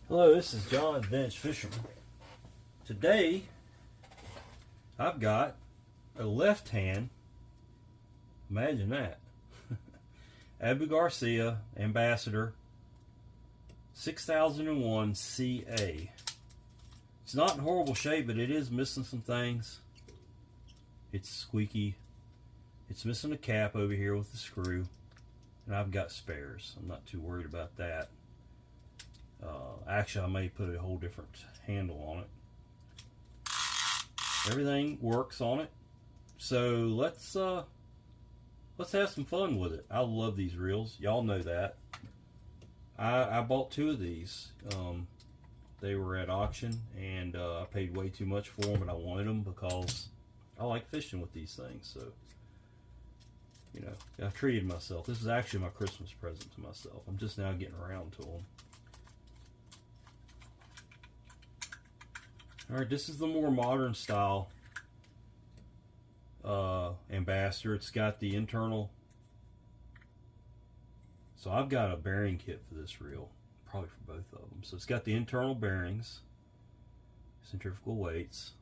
Hello, this is John, Advanced Fisherman. Today, I've got a left hand, imagine that, Garcia Ambassador 6001 CA. It's not in horrible shape, but it is missing some things. It's squeaky. It's missing a cap over here with the screw, and I've got spares. I'm not too worried about that. Actually, I may put a whole different handle on it. Everything works on it, so let's have some fun with it. I love these reels. Y'all know that. I bought two of these. They were at auction, and I paid way too much for them, but I wanted them because I like fishing with these things. So, you know, I've treated myself. This is actually my Christmas present to myself. I'm just now getting around to them. Alright, this is the more modern style Ambassador. It's got the internal. So I've got a bearing kit for this reel, probably for both of them. So it's got the internal bearings, centrifugal weights.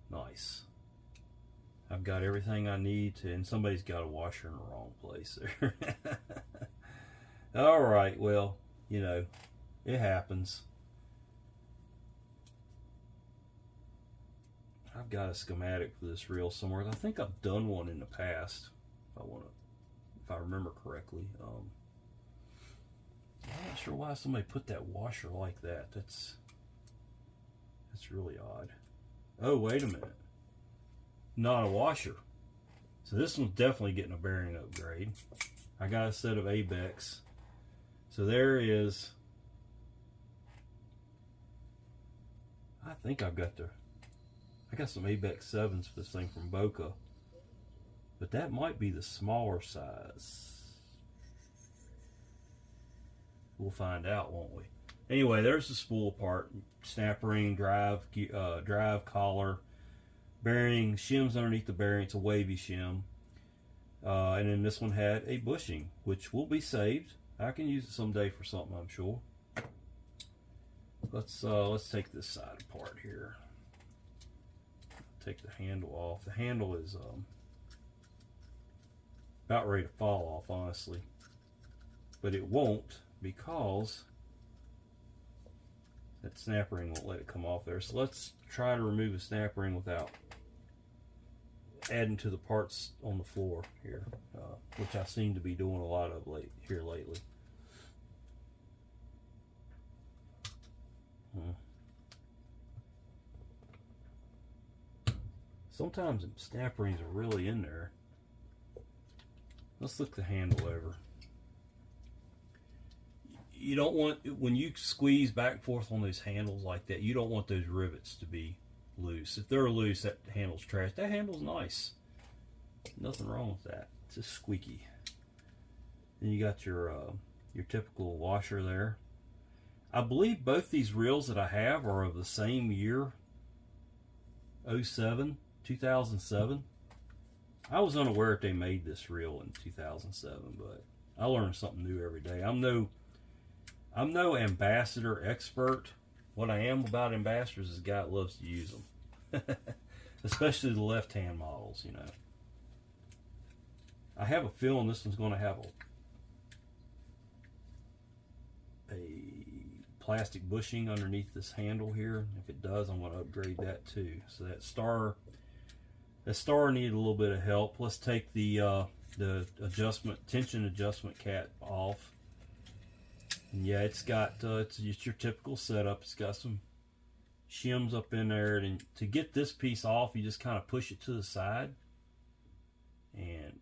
Nice. I've got everything I need to, and somebody's got a washer in the wrong place there. Alright, well, you know, it happens. I've got a schematic for this reel somewhere. I think I've done one in the past, if I remember correctly. I'm not sure why somebody put that washer like that. That's really odd. Oh, wait a minute. Not a washer. So this one's definitely getting a bearing upgrade. I got a set of ABEX. So there is. I think I got some ABEX 7s for this thing from Boca, but that might be the smaller size. We'll find out, won't we? Anyway, there's the spool part, snap ring, drive collar, bearing, shims underneath the bearing. It's a wavy shim, and then this one had a bushing, which will be saved. I can use it someday for something, I'm sure. Let's take this side apart here. Take the handle off. The handle is about ready to fall off, honestly, but it won't because that snap ring won't let it come off there. So let's try to remove the snap ring without adding to the parts on the floor here, which I seem to be doing a lot of lately. Sometimes the snap rings are really in there. Let's look the handle over. You don't want, when you squeeze back and forth on those handles like that, you don't want those rivets to be loose. If they're loose, that handle's trash. That handle's nice. Nothing wrong with that. It's just squeaky. Then you got your typical washer there. I believe both these reels that I have are of the same year, 2007. I was unaware that they made this reel in 2007, but I learn something new every day. I'm no Ambassador expert. What I am about Ambassadors is a guy that loves to use them, especially the left-hand models. You know, I have a feeling this one's going to have a plastic bushing underneath this handle here. If it does, I'm going to upgrade that too. So that star needed a little bit of help. Let's take the tension adjustment cap off. And yeah, it's got it's just your typical setup. It's got some shims up in there, and to get this piece off, you just kind of push it to the side, and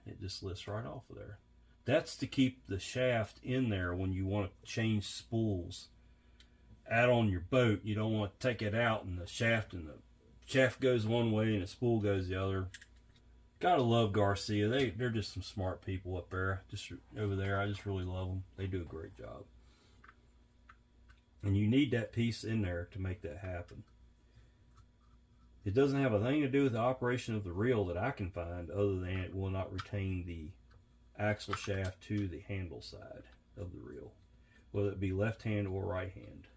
it just lifts right off of there. That's to keep the shaft in there when you want to change spools out on your boat. You don't want to take it out and the shaft goes one way and the spool goes the other. Gotta love Garcia. They're just some smart people up there. Just over there, I just really love them. They do a great job. And you need that piece in there to make that happen. It doesn't have a thing to do with the operation of the reel that I can find, other than it will not retain the axle shaft to the handle side of the reel, whether it be left hand or right hand.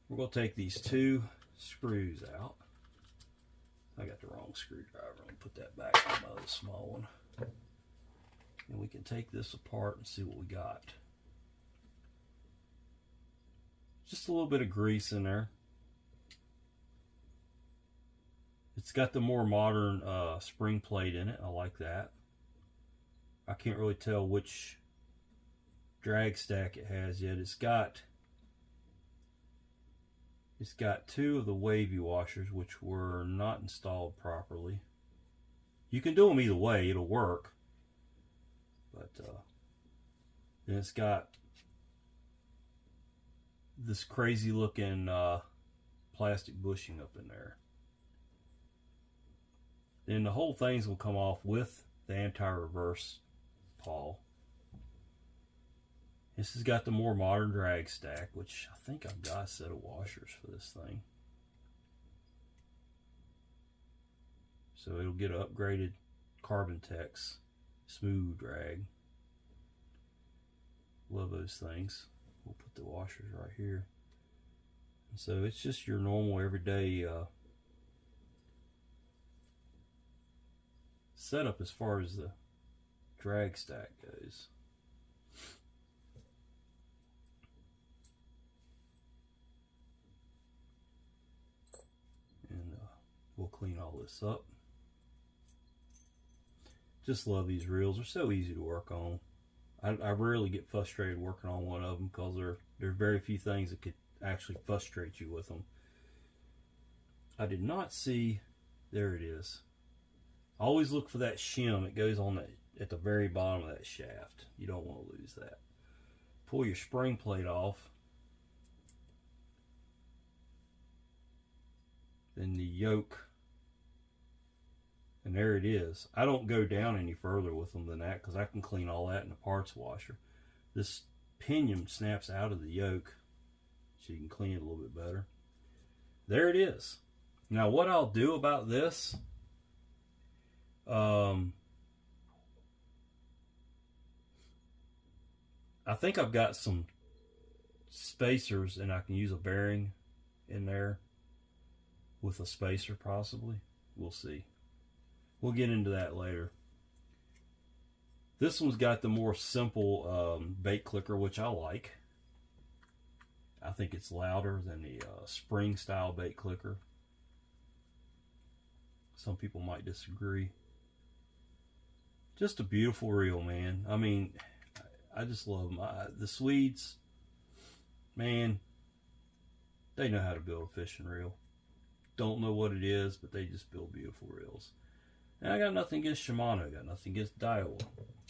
We're going to take these 2 screws out. I got the wrong screwdriver. I'll put that back on my other small one. And we can take this apart and see what we got. Just a little bit of grease in there. It's got the more modern spring plate in it. I like that. I can't really tell which drag stack it has yet. It's got 2 of the wavy washers, which were not installed properly. You can do them either way, it'll work. But then it's got this crazy looking plastic bushing up in there. Then the whole thing's will come off with the anti-reverse pawl. This has got the more modern drag stack, which I think I've got a set of washers for this thing. So it'll get an upgraded Carbon Tex smooth drag. Love those things. We'll put the washers right here. And so it's just your normal everyday setup as far as the drag stack goes. And we'll clean all this up. Just love these reels. They're so easy to work on. I rarely get frustrated working on one of them because there are very few things that could actually frustrate you with them. I did not see, there it is. Always look for that shim. It goes on at the very bottom of that shaft. You don't want to lose that. Pull your spring plate off. Then the yoke. And there it is. I don't go down any further with them than that because I can clean all that in the parts washer. This pinion snaps out of the yoke so you can clean it a little bit better. There it is. Now what I'll do about this, I think I've got some spacers and I can use a bearing in there with a spacer possibly. We'll see. We'll get into that later. This one's got the more simple bait clicker, which I like. I think it's louder than the spring style bait clicker. Some people might disagree. Just a beautiful reel, man. I mean, I just love them. The Swedes, man, they know how to build a fishing reel. Don't know what it is, but they just build beautiful reels. And I got nothing against Shimano. I got nothing against Daiwa.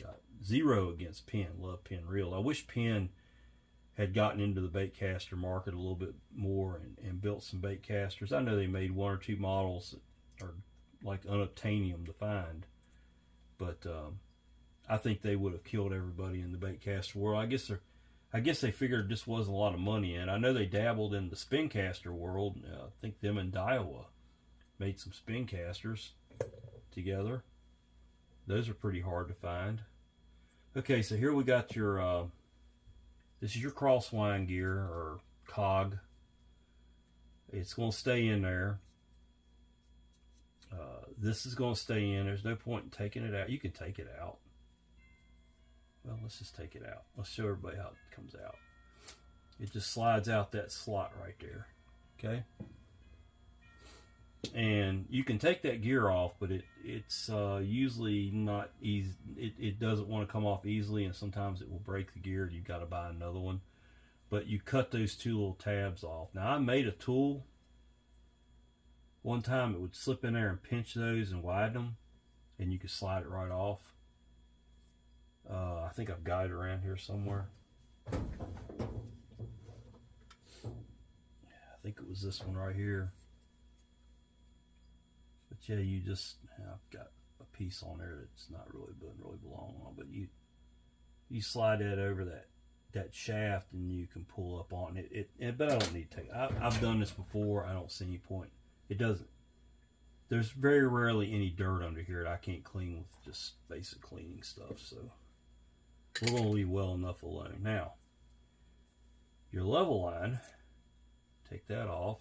Got zero against Penn. Love Penn reel. I wish Penn had gotten into the bait caster market a little bit more and built some bait casters. I know they made 1 or 2 models that are like unobtainium to find, but I think they would have killed everybody in the bait caster world. I guess they figured this wasn't a lot of money in. I know they dabbled in the spin caster world. I think them and Daiwa made some spin casters together. Those are pretty hard to find. Okay, so here we got your this is your crosswind gear or cog. It's going to stay in there. This is going to stay in. There's no point in taking it out. You can take it out. Well, let's just take it out. Let's show everybody how it comes out. It just slides out that slot right there. Okay? And you can take that gear off, but it's usually not easy. It doesn't want to come off easily, and sometimes it will break the gear. You've got to buy another one. But you cut those 2 little tabs off. Now, I made a tool. One time it would slip in there and pinch those and widen them, and you could slide it right off. I think I've got it around here somewhere. I think it was this one right here. But yeah, I've got a piece on there that's not really doesn't really belong on, but you slide that over that shaft and you can pull up on it. But I don't need to take. I've done this before. I don't see any point. It doesn't. There's very rarely any dirt under here that I can't clean with just basic cleaning stuff. So we're going to leave well enough alone. Now, your level line, take that off,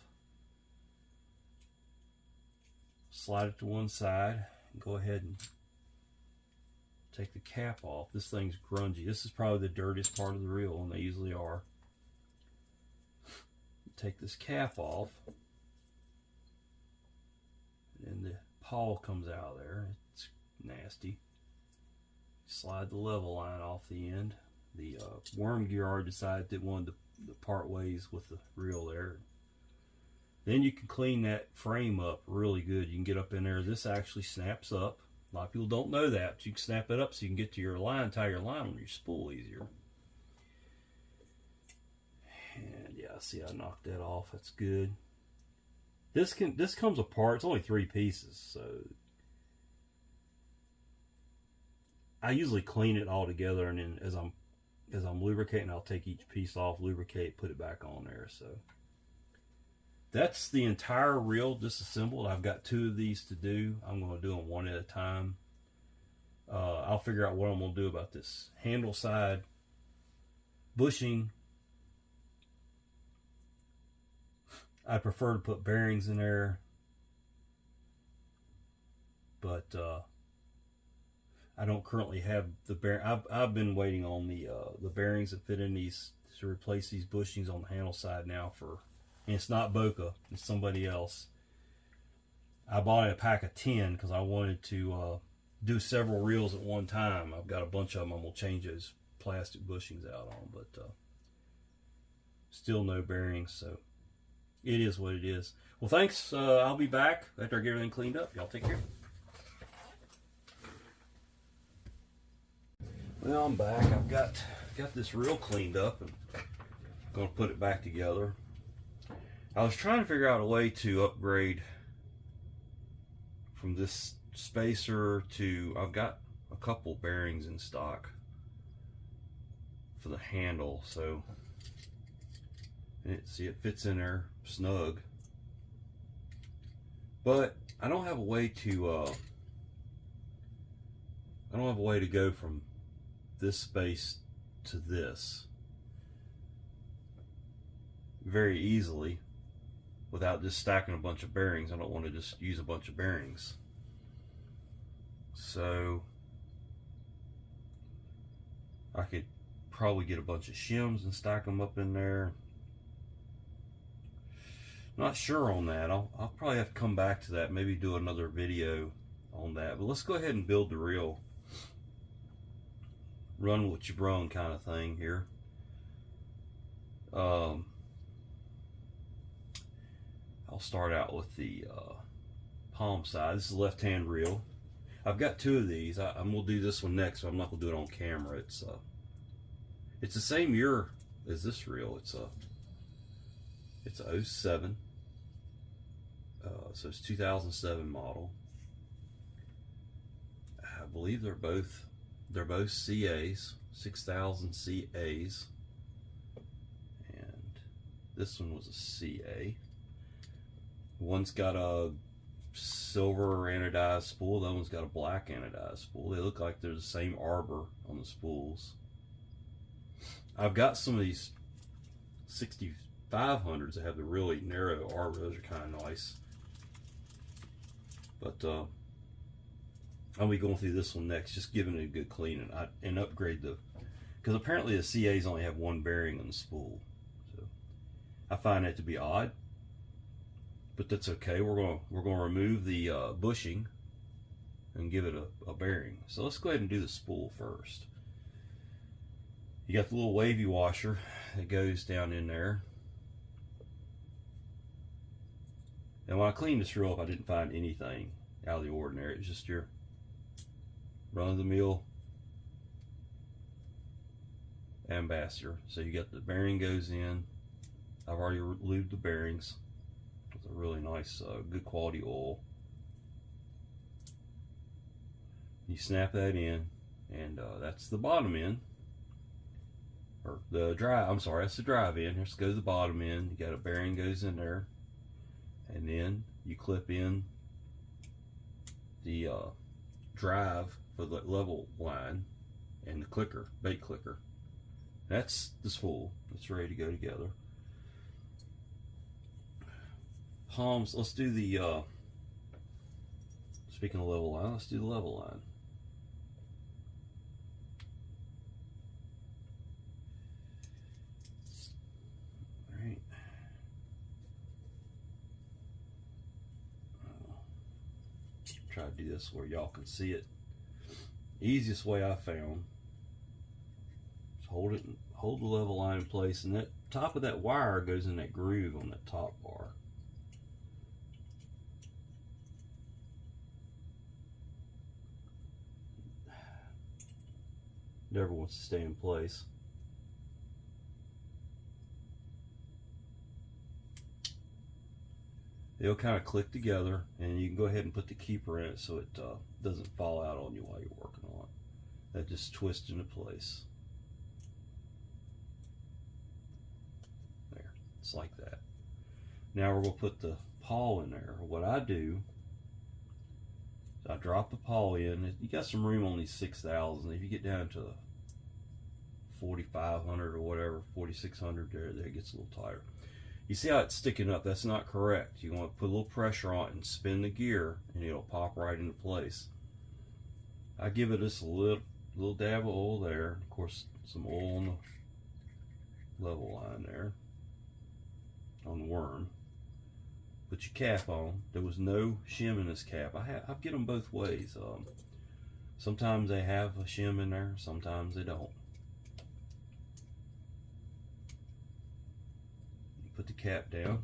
slide it to one side, and go ahead and take the cap off. This thing's grungy. This is probably the dirtiest part of the reel, and they usually are. Take this cap off, and the pawl comes out of there. It's nasty. Slide the level line off the end. The worm gear already decided it wanted to part ways with the reel there. Then you can clean that frame up really good. You can get up in there. This actually snaps up. A lot of people don't know that, but you can snap it up so you can get to your line, tie your line on your spool easier. And yeah, see, I knocked that off. That's good. This comes apart. It's only 3 pieces, so I usually clean it all together, and then as I'm lubricating, I'll take each piece off, lubricate, put it back on there. So that's the entire reel disassembled. I've got 2 of these to do. I'm going to do them one at a time. I'll figure out what I'm going to do about this handle side bushing. I prefer to put bearings in there, but I don't currently have the bearing. I've been waiting on the bearings that fit in these to replace these bushings on the handle side now and it's not Boca, it's somebody else. I bought a pack of 10 because I wanted to do several reels at one time. I've got a bunch of them. I'm gonna change those plastic bushings out on, but still no bearings, so it is what it is. Well, thanks. I'll be back after I get everything cleaned up. Y'all take care. Well, I'm back. I've got this reel cleaned up and I'm going to put it back together. I was trying to figure out a way to upgrade from this spacer to, I've got a couple bearings in stock for the handle, so see, it fits in there snug, but I don't have a way to go from this space to this very easily without just stacking a bunch of bearings. I don't want to just use a bunch of bearings, so I could probably get a bunch of shims and stack them up in there. Not sure on that. I'll probably have to come back to that, maybe do another video on that, but let's go ahead and build the reel. Run what you brung kind of thing here. I'll start out with the palm side. This is a left-hand reel. I've got 2 of these. I'm gonna do this one next, but I'm not gonna do it on camera. It's the same year as this reel. It's a 07. So it's 2007 model. I believe they're both CAs, 6000 CAs, and this one was a CA. One's got a silver anodized spool, the other one's got a black anodized spool. They look like they're the same arbor on the spools. I've got some of these 6500s that have the really narrow arbor. Those are kind of nice, but I'll be going through this one next, just giving it a good clean and upgrade because apparently the CAs only have 1 bearing on the spool. So I find that to be odd, but that's okay. We're gonna remove the bushing and give it a bearing. So let's go ahead and do the spool first. You got the little wavy washer that goes down in there. And when I cleaned this reel up, I didn't find anything out of the ordinary. It was just your run-of-the-mill Ambassadeur. So you got the bearing goes in. I've already lubed the bearings with a really nice, good quality oil. You snap that in, and that's the bottom end, or the drive. I'm sorry, that's the drive end. Let's go to the bottom end. You got a bearing goes in there, and then you clip in the drive for the level line and the clicker, bait clicker, That's the spool. It's ready to go together. Palms, let's do the, speaking of level line, let's do the level line. All right. Try to do this where y'all can see it. Easiest way I found is hold the level line in place, and that top of that wire goes in that groove on that top bar. Never wants to stay in place. They'll kind of click together, and you can go ahead and put the keeper in it so it doesn't fall out on you while you're working on it. That just twists into place. There, it's like that. Now we're going to put the pawl in there. What I do is I drop the pawl in. You got some room on these 6,000. If you get down to 4,500 or whatever, 4,600, there it gets a little tighter. You see how it's sticking up? That's not correct. You want to put a little pressure on it and spin the gear, and it'll pop right into place. I give it just a little dab of oil there. Of course, some oil on the level line there, on the worm. Put your cap on. There was no shim in this cap. I get them both ways. Sometimes they have a shim in there, sometimes they don't. Put the cap down.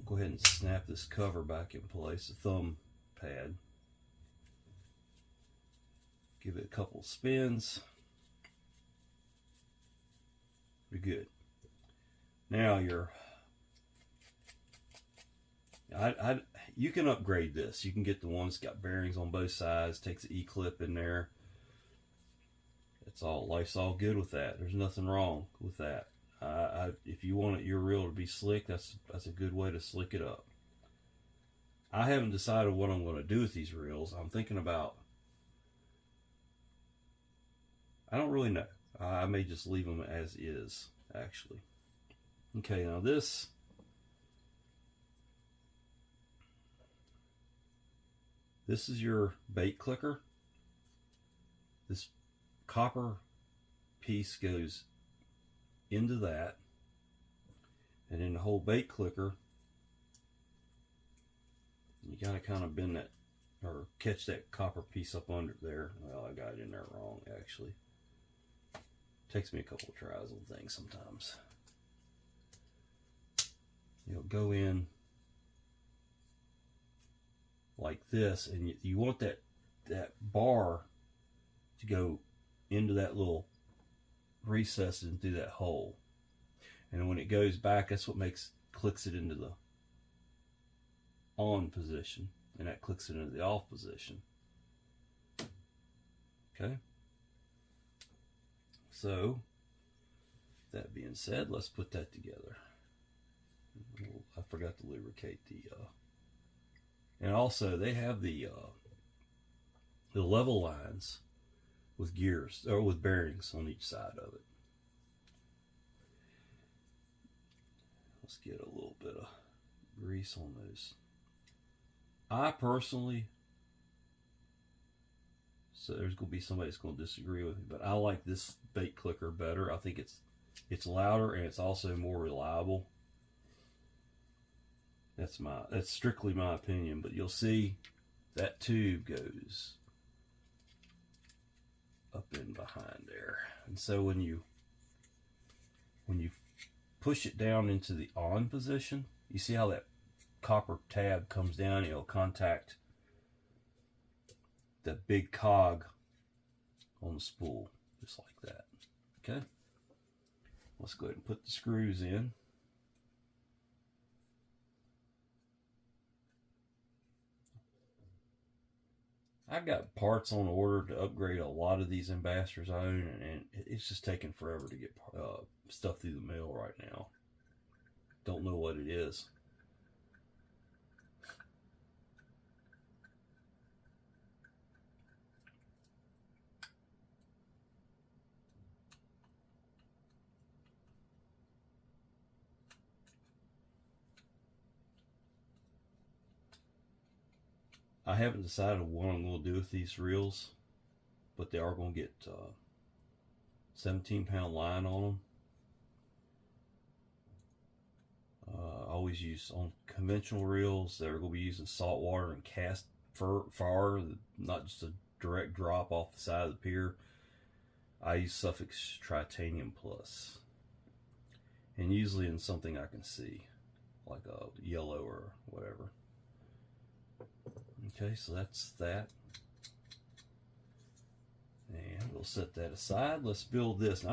Go ahead and snap this cover back in place, the thumb pad. Give it a couple spins. Pretty good. Now you can upgrade this. You can get the one that's got bearings on both sides, takes the E-clip in there. It's all, life's all good with that. There's nothing wrong with that. If you want your reel to be slick, that's a good way to slick it up. I haven't decided what I'm going to do with these reels. I'm thinking about, I don't really know. I may just leave them as is, actually. Okay, now this is your bait clicker. This copper piece goes into that, and then the whole bait clicker, you gotta kind of bend that or catch that copper piece up under there. Well, I got it in there wrong, actually. Takes me a couple of tries on things sometimes. You'll go in like this, and you want that bar to go into that little recess and through that hole, and when it goes back, that's what clicks it into the on position, and that clicks it into the off position. Okay, so that being said, let's put that together. I forgot to lubricate the and also they have the level lines with gears, or with bearings on each side of it. Let's get a little bit of grease on those. I personally, so there's going to be somebody that's going to disagree with me, but I like this bait clicker better. I think it's louder, and it's also more reliable. That's strictly my opinion, but you'll see that tube goes up in behind there, and so when you push it down into the on position, you see how that copper tab comes down, it'll contact the big cog on the spool, just like that. Okay, let's go ahead and put the screws in. I've got parts on order to upgrade a lot of these Ambassadors I own, and it's just taking forever to get stuff through the mail right now. Don't know what it is. I haven't decided what I'm going to do with these reels, but they are going to get 17-pound line on them. I always use on conventional reels that are going to be using salt water and cast far, not just a direct drop off the side of the pier. I use Suffix Tritanium Plus, and usually in something I can see, like a yellow or whatever. Okay, so that's that. And we'll set that aside. Let's build this. And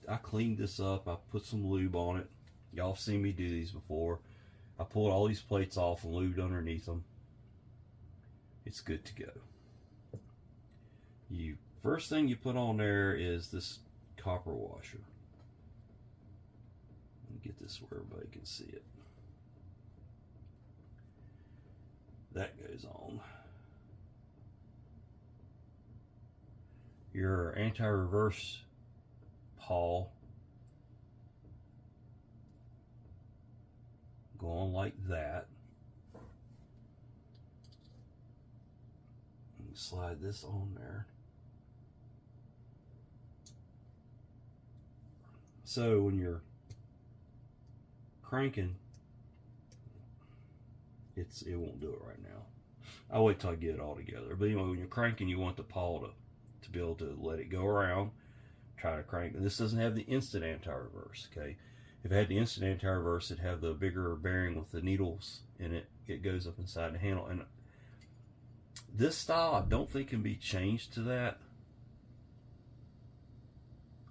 I cleaned this up. I put some lube on it. Y'all have seen me do these before. I pulled all these plates off and lubed underneath them. It's good to go. First thing you put on there is this copper washer. Let me get this where everybody can see it. That goes on. Your anti-reverse pawl go on like that. And slide this on there. So when you're cranking, it won't do it right now. I'll wait till I get it all together. But anyway, when you're cranking, you want the pawl to be able to let it go around. Try to crank. And this doesn't have the instant anti-reverse, okay? If it had the instant anti-reverse, it'd have the bigger bearing with the needles in it. It goes up inside the handle. And this style, I don't think can be changed to that.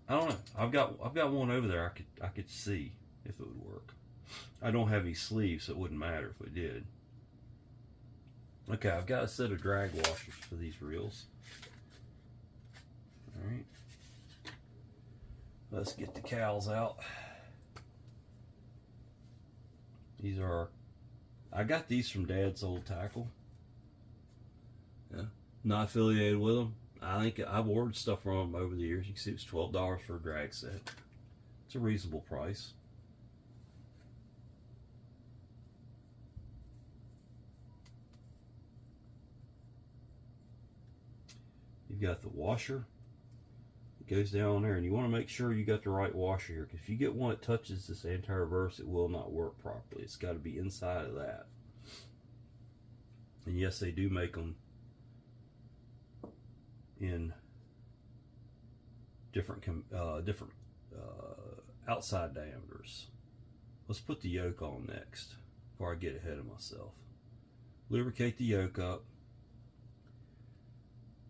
I don't know. I've got one over there. I could see if it would work. I don't have any sleeves, so it wouldn't matter if it did. Okay, I've got a set of drag washers for these reels. All right. Let's get the cowls out. These are, I got these from Dad's Old Tackle. Yeah, not affiliated with them. I think I've ordered stuff from them over the years. You can see it's $12 for a drag set. It's a reasonable price. You've got the washer. It goes down there, and you want to make sure you got the right washer here, because if you get one that touches this anti-reverse, it will not work properly. It's got to be inside of that. And yes, they do make them in different outside diameters. Let's put the yoke on next before I get ahead of myself. Lubricate the yoke up.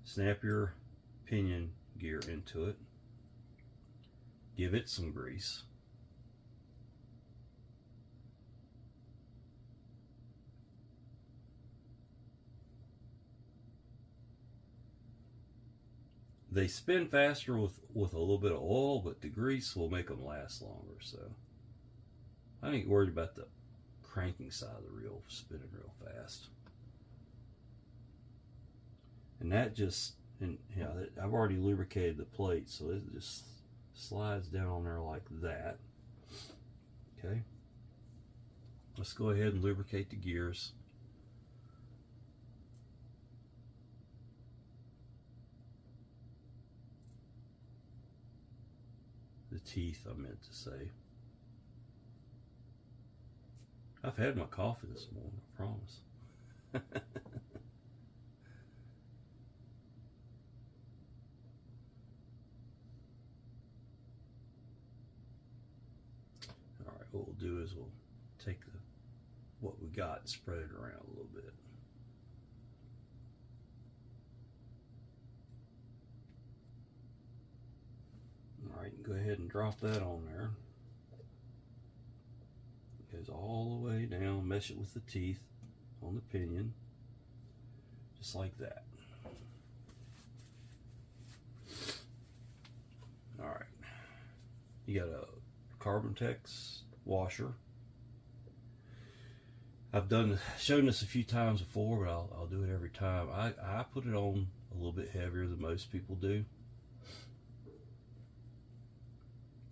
Snap your pinion gear into it. Give it some grease. They spin faster with a little bit of oil, but the grease will make them last longer. So I ain't worried about the cranking side of the reel spinning real fast. And that just, and yeah, I've already lubricated the plate, so it just slides down on there like that. Okay. Let's go ahead and lubricate the gears. The teeth, I meant to say. I've had my coffee this morning, I promise. Alright, what we'll do is we'll take what we got and spread it around a little bit. Alright, go ahead and drop that on there. It goes all the way down, mesh it with the teeth on the pinion, just like that. Alright, you got a Carbon-Tex washer. I've shown this a few times before, but I'll do it every time. I put it on a little bit heavier than most people do.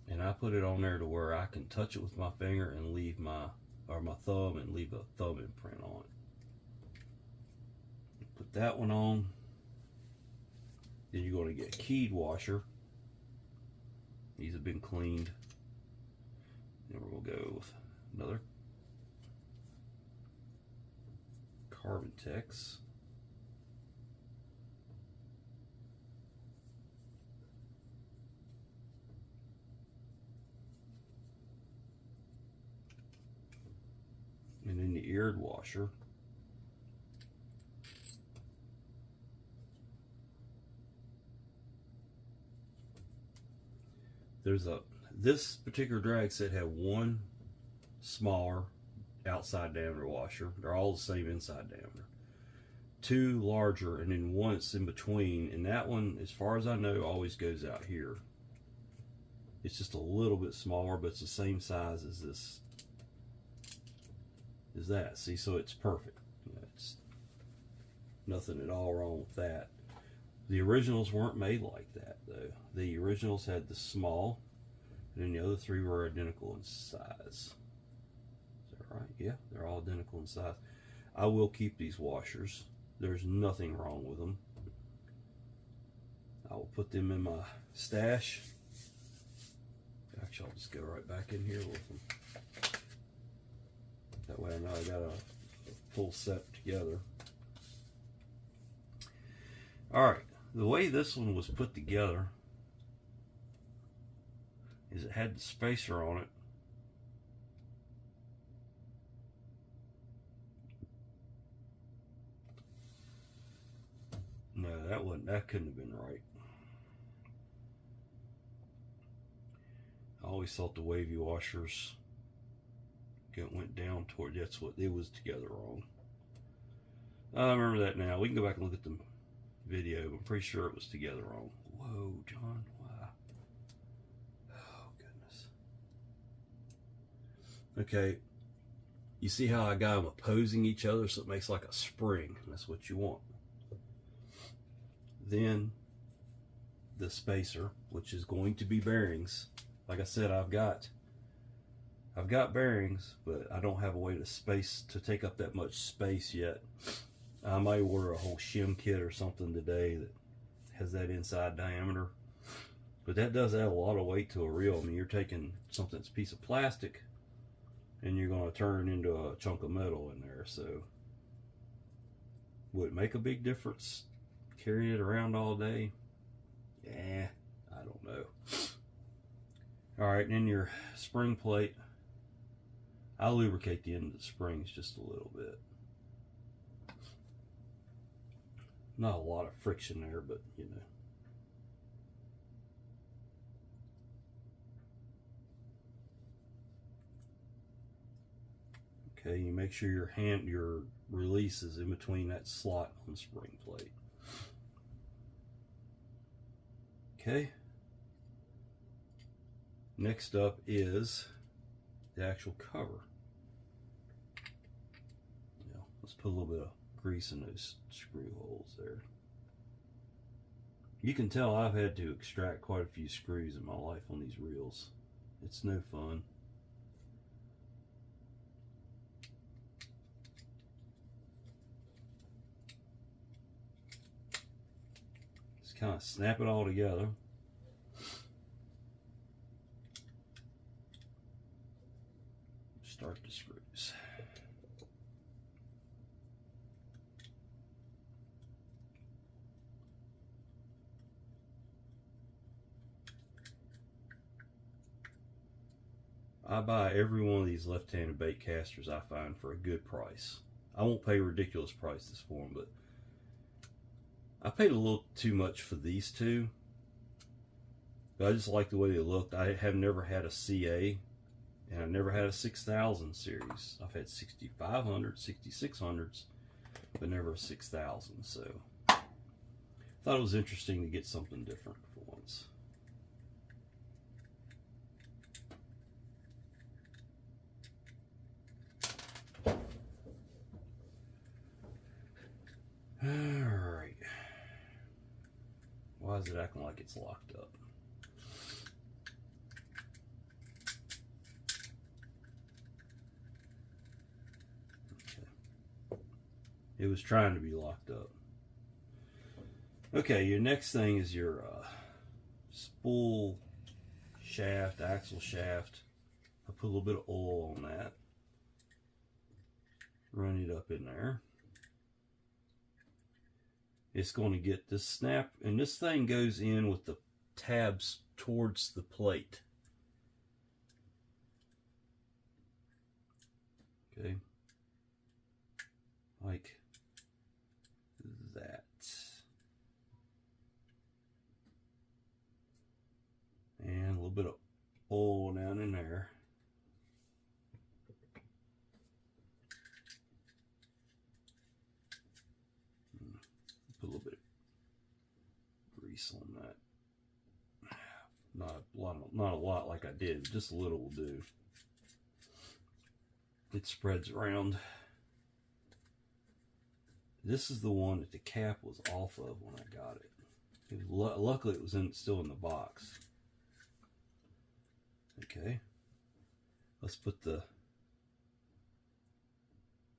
And I put it on there to where I can touch it with my finger and leave my thumb and leave a thumb imprint on it. Put that one on. Then you're going to get a keyed washer. These have been cleaned. Then we're going to go with another Carbon Tex. And then the eared washer. This particular drag set had one smaller outside diameter washer. They're all the same inside diameter. Two larger, and then one that's in between. And that one, as far as I know, always goes out here. It's just a little bit smaller, but it's the same size as this. Is that? See, so it's perfect. It's nothing at all wrong with that. The originals weren't made like that, though. The originals had the small, and then the other three were identical in size. Is that right? Yeah, they're all identical in size. I will keep these washers. There's nothing wrong with them. I will put them in my stash. Actually, I'll just go right back in here with them. That way I know I got a full set together. Alright, the way this one was put together is it had the spacer on it. No, that couldn't have been right. I always thought the wavy washers went down toward, that's what it was together wrong. I remember that now. We can go back and look at the video. I'm pretty sure it was together wrong. Whoa, John, why? Oh, goodness. Okay, you see how I got them opposing each other, so it makes like a spring. That's what you want. Then the spacer, which is going to be bearings. Like I said, I've got bearings, but I don't have a way to take up that much space yet. I might order a whole shim kit or something today that has that inside diameter. But that does add a lot of weight to a reel. I mean, you're taking something that's a piece of plastic and you're going to turn it into a chunk of metal in there. So would it make a big difference carrying it around all day? Yeah, I don't know. All right, and then your spring plate. I lubricate the end of the springs just a little bit. Not a lot of friction there, but you know. Okay, you make sure your release is in between that slot on the spring plate. Okay. Next up is the actual cover. Let's put a little bit of grease in those screw holes there. You can tell I've had to extract quite a few screws in my life on these reels. It's no fun. Just kind of snap it all together. Start the screws. I buy every one of these left-handed bait casters I find for a good price. I won't pay ridiculous prices for them, but I paid a little too much for these two. But I just like the way they looked. I have never had a CA, and I've never had a 6000 series. I've had 6500, 6600s, but never a 6000. So I thought it was interesting to get something different for once. Alright. Why is it acting like it's locked up? Okay. It was trying to be locked up. Okay, your next thing is your spool shaft, axle shaft. I put a little bit of oil on that. Run it up in there. It's going to get this snap, and this thing goes in with the tabs towards the plate. Okay, like that. And a little bit of oil down in there. Put a little bit of grease on that. Not a lot like I did, just a little will do. It spreads around. This is the one that the cap was off of when I got it. Luckily, it was still in the box. Okay, let's put the.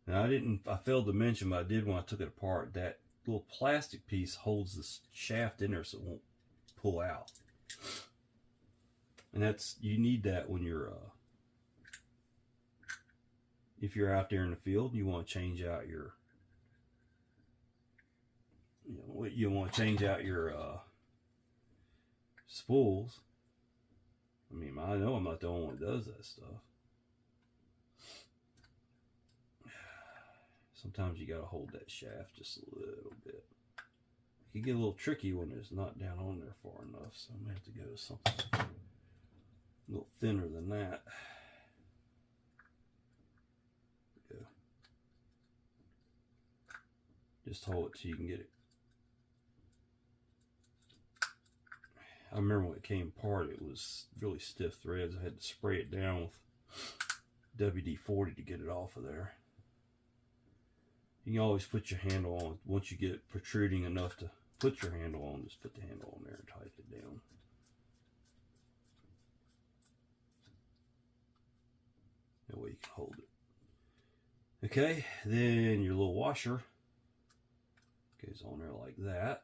Now I failed to mention, but I did when I took it apart. That little plastic piece holds the shaft in there so it won't pull out. And you need that when you're if you're out there in the field and you want to change out your spools. I mean, I know I'm not the only one that does that stuff. Sometimes you gotta hold that shaft just a little bit. It can get a little tricky when it's not down on there far enough, so I'm gonna have to go to something a little thinner than that. There we go. Just hold it till you can get it. I remember when it came apart, it was really stiff threads. I had to spray it down with WD-40 to get it off of there. You can always put your handle on. Once you get it protruding enough to put your handle on, just put the handle on there and tighten it down. That way you can hold it. Okay, then your little washer goes on there like that.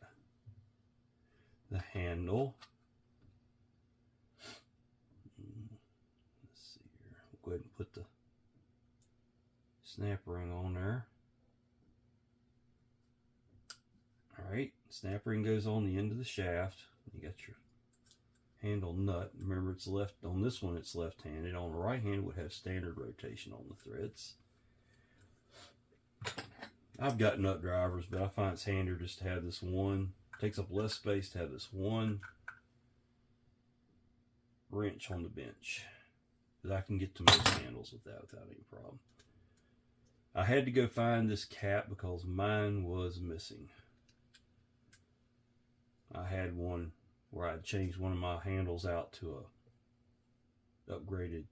The handle. Let's see here. We'll go ahead and put the snap ring on there. Alright, snap ring goes on the end of the shaft. You got your handle nut. Remember, it's left on this one, it's left-handed. On the right hand, it would have standard rotation on the threads. I've got nut drivers, but I find it's handier just to have this one. It takes up less space to have this one wrench on the bench that I can get to most handles without any problem. I had to go find this cap because mine was missing. I had one where I'd changed one of my handles out to a upgraded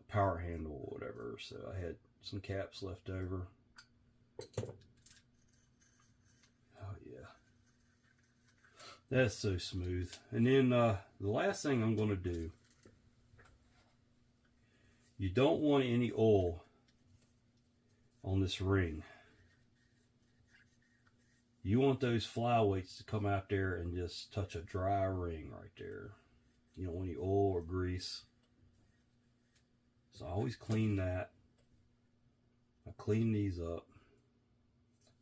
power handle or whatever, so I had some caps left over. Oh yeah, that's so smooth. And then the last thing I'm going to do, you don't want any oil on this ring. You want those flyweights to come out there and just touch a dry ring right there. You don't want any oil or grease. So I always clean that. I clean these up.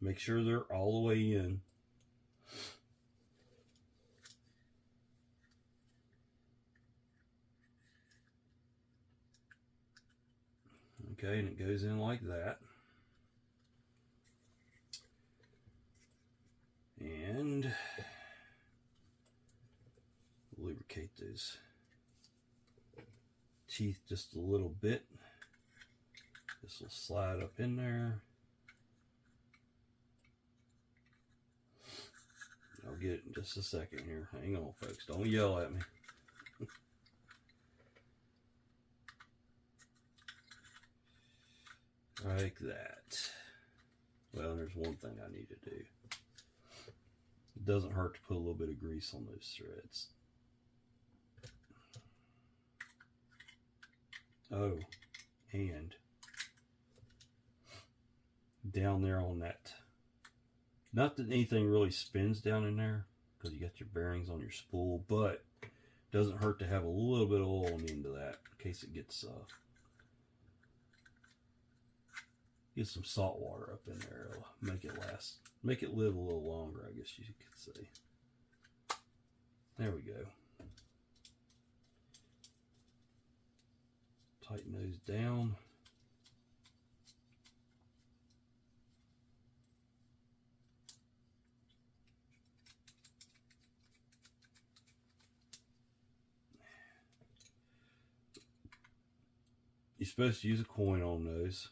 Make sure they're all the way in. Okay, and it goes in like that. And lubricate those teeth just a little bit. This will slide up in there. I'll get it in just a second here. Hang on, folks. Don't yell at me. Like that. Well, there's one thing I need to do. It doesn't hurt to put a little bit of grease on those threads. Oh, and down there on that Not that anything really spins down in there, because you got your bearings on your spool, but it doesn't hurt to have a little bit of oil on the end of that in case it gets some salt water up in there. It'll make it last, make it live a little longer, I guess you could say. There we go. Tighten those down. You're supposed to use a coin on those.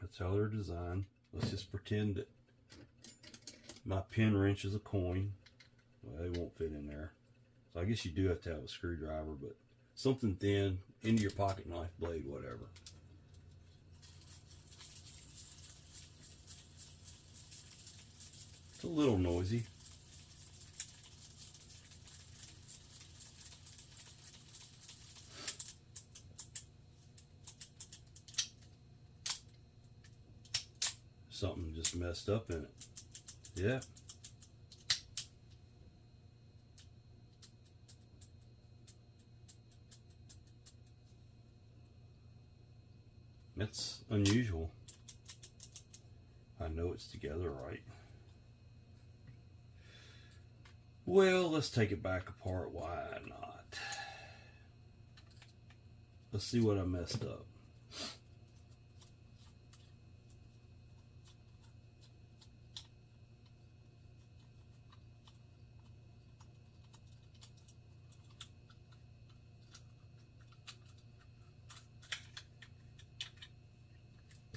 That's how they're designed. Let's just pretend that my pin wrench is a coin. Well, they won't fit in there. So I guess you do have to have a screwdriver, but something thin, into your pocket knife blade, whatever. It's a little noisy. Something just messed up in it. Yeah. That's unusual. I know it's together right. Well, let's take it back apart. Why not? Let's see what I messed up.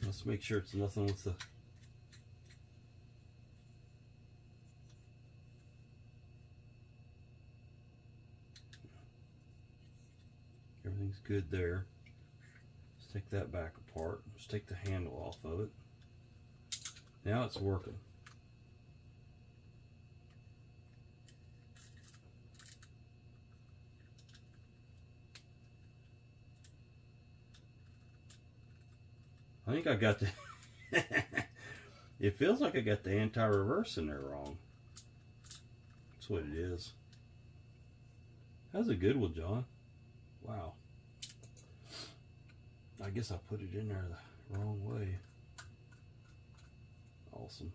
Let's make sure it's nothing with the everything's good there. Let's take that back apart. Let's take the handle off of it. Now it's working. I think I got the it feels like I got the anti-reverse in there wrong. That's what it is. That was a good one, John. Wow. I guess I put it in there the wrong way. Awesome.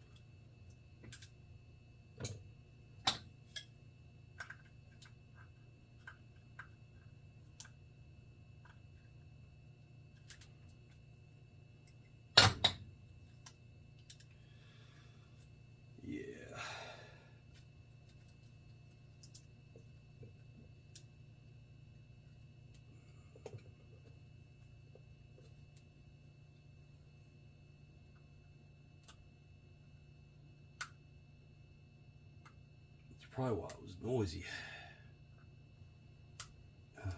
Probably why it was noisy. Oh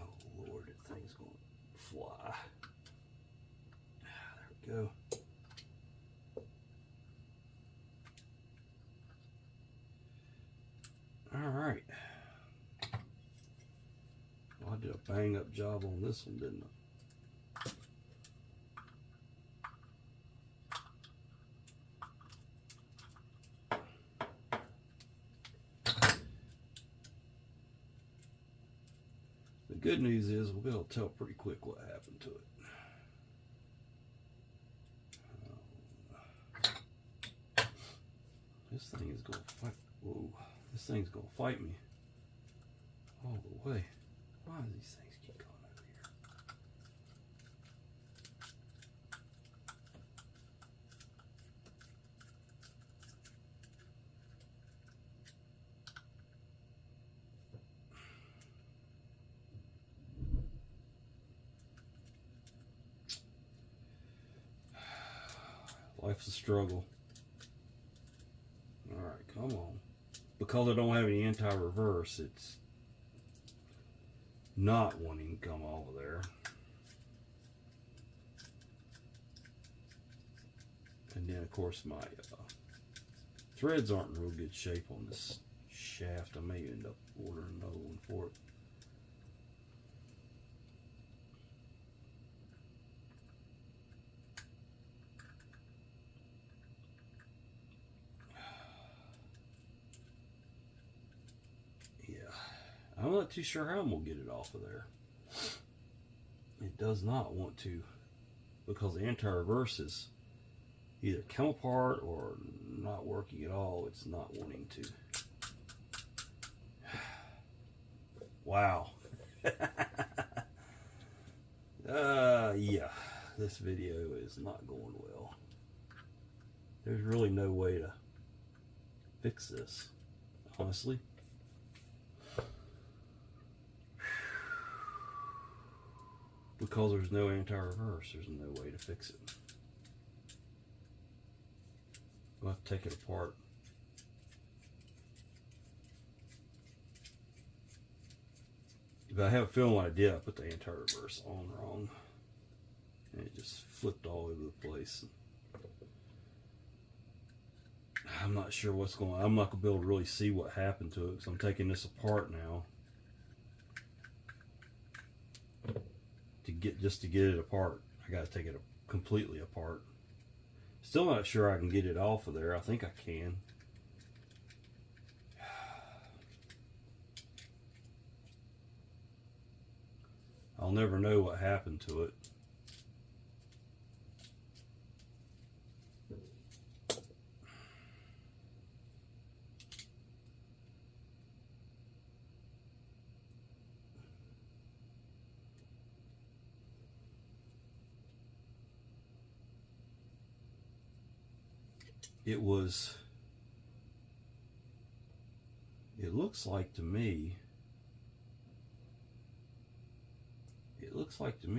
Lord, that thing's gonna fly. There we go. All right. Well, I did a bang up job on this one, didn't I? The good news is we'll be able to tell pretty quick what happened to it. This thing is going to fight. Whoa. This thing's going to fight me all the way. Why do these things keep going over here? Life's a struggle. Alright, come on. Because I don't have any anti-reverse, it's not wanting to come over there. And then, of course, my threads aren't in real good shape on this shaft. I may end up ordering another one for it. I'm not too sure how I'm going to get it off of there. It does not want to, because the anti-reverse is either come apart or not working at all. It's not wanting to. Wow. Yeah, this video is not going well. There's really no way to fix this, honestly. Because there's no anti-reverse, there's no way to fix it. We'll have to take it apart. But I have a feeling when I did, I put the anti-reverse on wrong. And it just flipped all over the place. I'm not sure what's going on. I'm not going to be able to really see what happened to it, because I'm taking this apart now. Just to get it apart, I got to take it completely apart. Still not sure I can get it off of there. I think I can. I'll never know what happened to it. It looks like to me,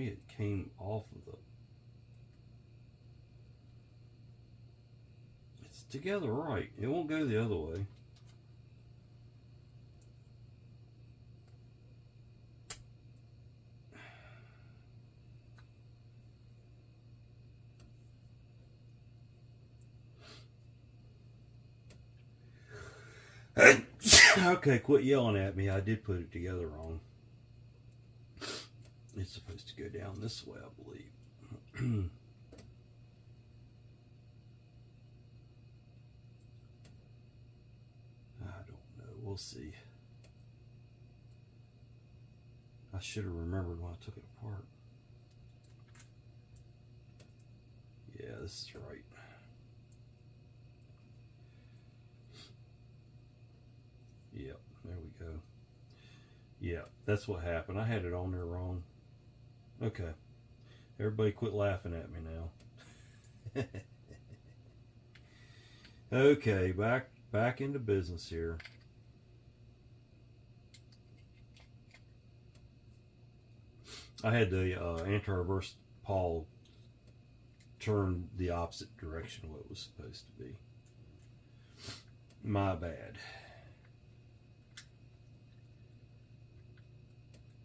it came off of it's together right. It won't go the other way. Okay, quit yelling at me. I did put it together wrong. It's supposed to go down this way, I believe. I don't know. We'll see. I should have remembered when I took it apart. Yeah, this is right. Yep, there we go. Yeah, that's what happened. I had it on there wrong. Okay. Everybody quit laughing at me now. Okay, back into business here. I had the anti-reverse pawl turn the opposite direction of what it was supposed to be. My bad.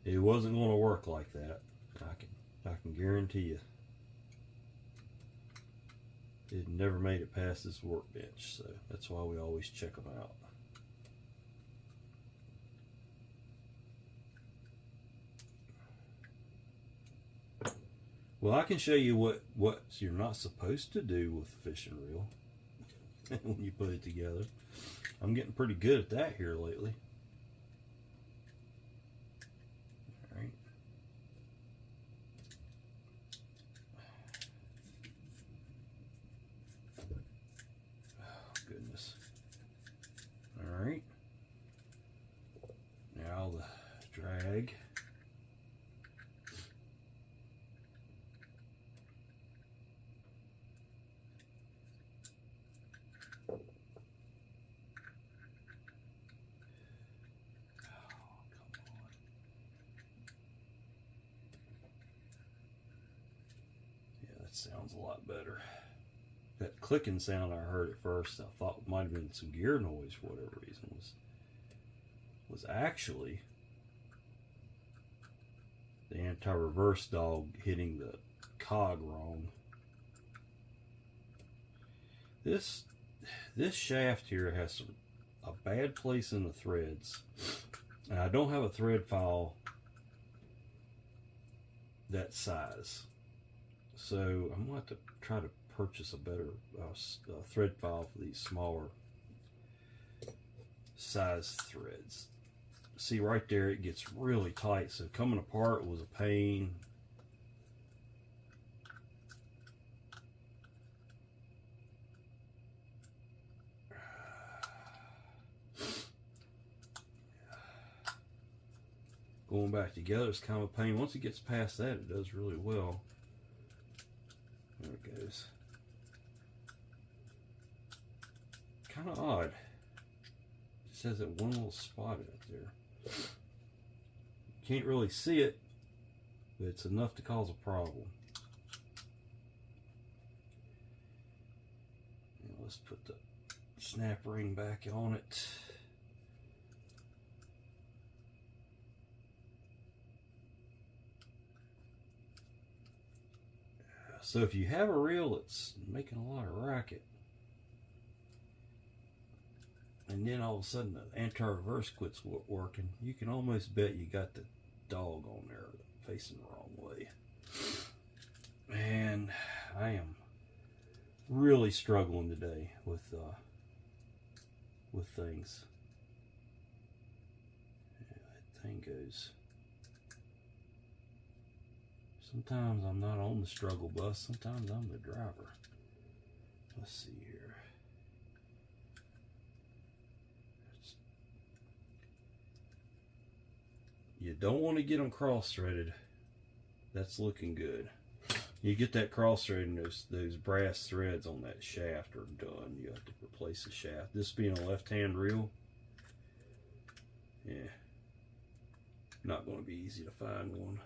It wasn't going to work like that. I can guarantee you. It never made it past this workbench, so that's why we always check them out. Well, I can show you what you're not supposed to do with the fishing reel when you put it together. I'm getting pretty good at that here lately. All right. Oh, goodness. All right. Now the drag. Sounds a lot better. That clicking sound I heard at first, I thought might have been some gear noise for whatever reason, was actually the anti-reverse dog hitting the cog wrong. This shaft here has a bad place in the threads, and I don't have a thread file that size. So I'm going to have to try to purchase a better thread file for these smaller size threads. see right there, it gets really tight. So coming apart was a pain. Going back together is kind of a pain. Once it gets past that, it does really well. There it goes. Kind of odd. It just has that one little spot out there. Can't really see it, but it's enough to cause a problem. Now let's put the snap ring back on it. So if you have a reel that's making a lot of racket, and then all of a sudden the anti-reverse quits working, you can almost bet you got the dog on there facing the wrong way. And I am really struggling today with things. Yeah, that thing goes. Sometimes I'm not on the struggle bus, sometimes I'm the driver. Let's see here. You don't want to get them cross-threaded. That's looking good. You get that cross-thread and those brass threads on that shaft are done. You have to replace the shaft. This being a left-hand reel, yeah, not going to be easy to find one.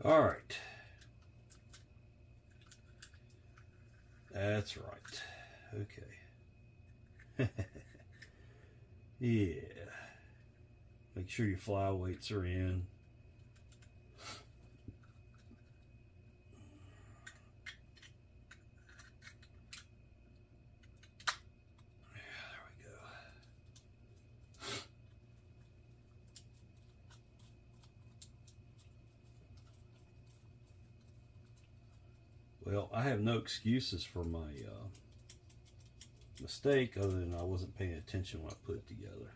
All right. That's right. Okay. Yeah. Make sure your flyweights are in. Well, I have no excuses for my mistake other than I wasn't paying attention when I put it together.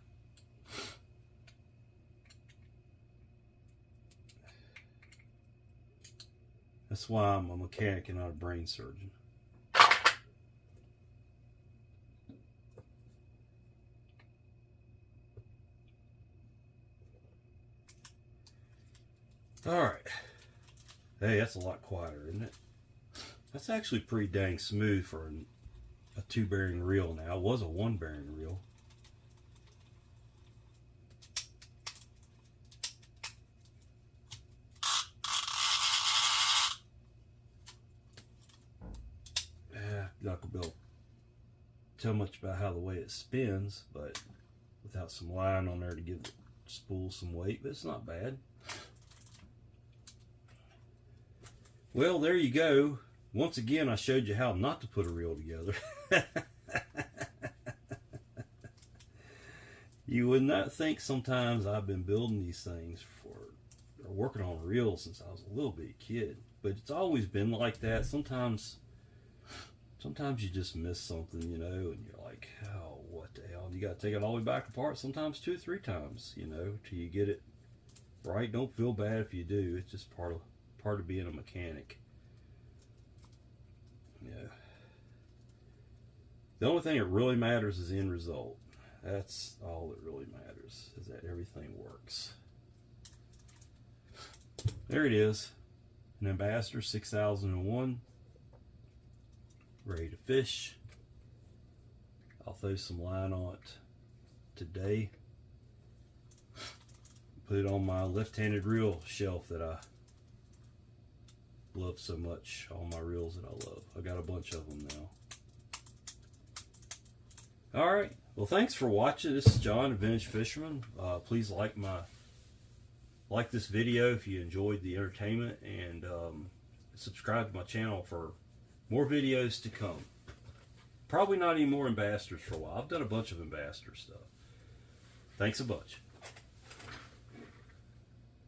That's why I'm a mechanic and not a brain surgeon. All right. Hey, that's a lot quieter, isn't it? That's actually pretty dang smooth for a 2-bearing reel now. It was a 1-bearing reel. Not gonna be able to tell much about how the way it spins, but without some line on there to give the spool some weight, but it's not bad. Well, there you go. Once again, I showed you how not to put a reel together. You would not think sometimes I've been building these things or working on reels since I was a little bitty kid, but it's always been like that. Sometimes you just miss something, you know, and you're like, oh, what the hell? And you got to take it all the way back apart, sometimes 2 or 3 times, you know, till you get it right. Don't feel bad if you do. It's just part of being a mechanic. Yeah. The only thing that really matters is the end result. That's all that really matters, is that everything works. There it is. An Ambassadeur 6001. Ready to fish. I'll throw some line on it today. Put it on my left-handed reel shelf that I love so much. All my reels that I love. I got a bunch of them now. Alright, well, thanks for watching. This is John, Vintage Fisherman. Please like this video if you enjoyed the entertainment, and subscribe to my channel for more videos to come. Probably not any more Ambassadors for a while. I've done a bunch of Ambassador stuff. Thanks a bunch.